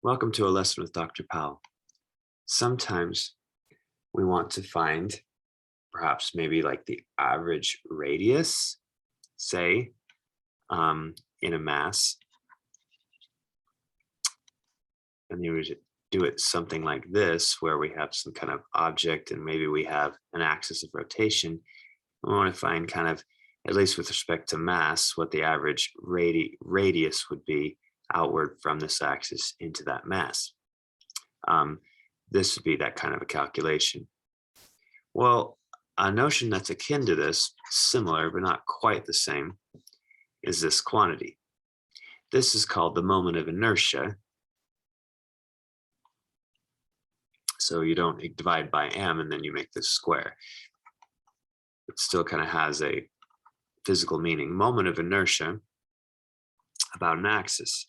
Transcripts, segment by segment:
Welcome to a lesson with Dr. Powell. Sometimes we want to find perhaps maybe like the average radius, say, in a mass, and you would do it something like this, where we have some kind of object and maybe we have an axis of rotation. We want to find kind of, at least with respect to mass, what the average radius would be outward from this axis into that mass. This would be that kind of a calculation. Well, a notion that's akin to this, similar but not quite the same, is this quantity. This is called the moment of inertia. So you don't divide by m and then you make this square. It still kind of has a physical meaning. Moment of inertia about an axis.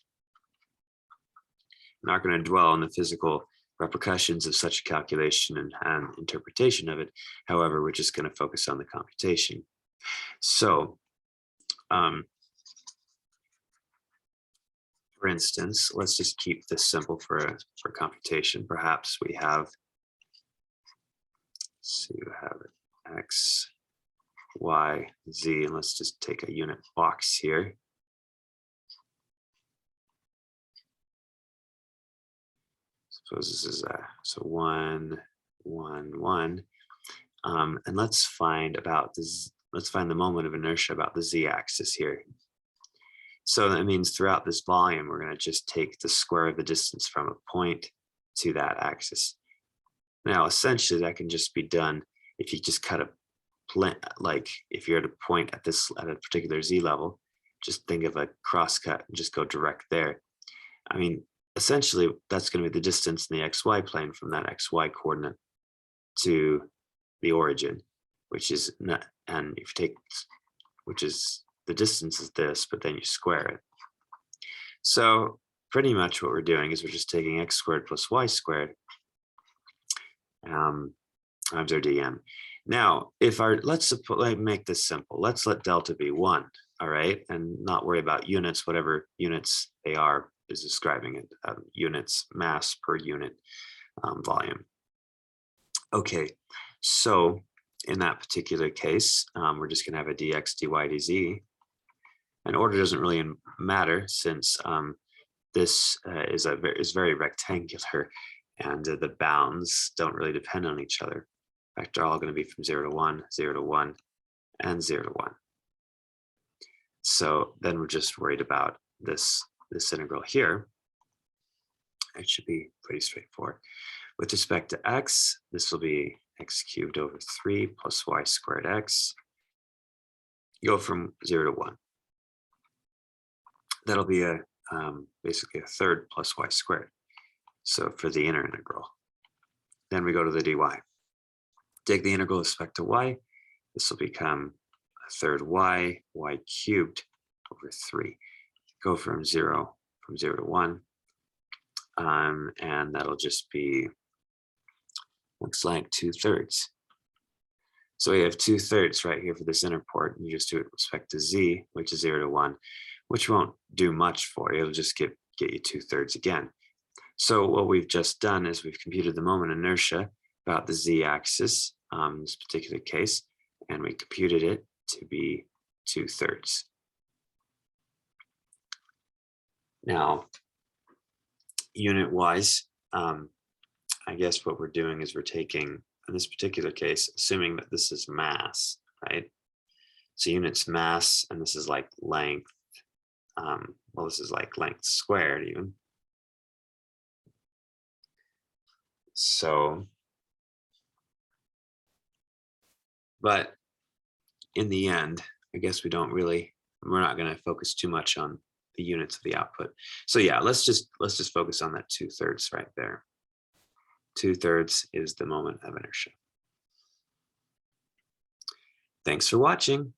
I'm not going to dwell on the physical repercussions of such a calculation and interpretation of it. However, we're just going to focus on the computation. So, for instance, let's just keep this simple for computation. Perhaps we have, so you have x, y, z, and let's just take a unit box here. Suppose this is so 1, 1, 1, and let's find about this. Let's find the moment of inertia about the z-axis here. So that means throughout this volume, we're going to just take the square of the distance from a point to that axis. Now, essentially, that can just be done if you just cut a like if you're at a point at a particular z level, just think of a cross cut and just go direct there. I mean, essentially, that's going to be the distance in the xy plane from that xy coordinate to the origin, which is not, and if you take, which is the distance is this, but then you square it. So pretty much what we're doing is we're just taking x squared plus y squared times our dm. Now, if let's make this simple. Let's let delta be 1, all right, and not worry about units, whatever units they are is describing it, units mass per unit volume. Okay, so in that particular case, we're just going to have a dx, dy, dz. And order doesn't really matter since this is very rectangular, and the bounds don't really depend on each other. In fact, they're all going to be from 0 to 1, 0 to 1, and 0 to 1. So then we're just worried about this integral here. It should be pretty straightforward. With respect to x, this will be x cubed over 3 plus y squared x. Go from 0 to 1. That'll be basically a third plus y squared. So for the inner integral. Then we go to the dy. Take the integral with respect to y. This will become a third y cubed over 3. Go from 0 to 1. And that'll just be, looks like 2/3. So we have 2/3 right here for this inner part. And you just do it with respect to z, which is 0 to 1, which won't do much for you. It'll just get you 2/3 again. So what we've just done is we've computed the moment inertia about the z-axis, in this particular case, and we computed it to be 2/3. Now, unit-wise, I guess what we're doing is we're taking, in this particular case, assuming that this is mass, right? So units mass, and this is like length. Well, this is like length squared even. So, but in the end, I guess we're not going to focus too much on the units of the output. So yeah, let's just focus on that 2/3 right there. 2/3 is the moment of inertia. Thanks for watching.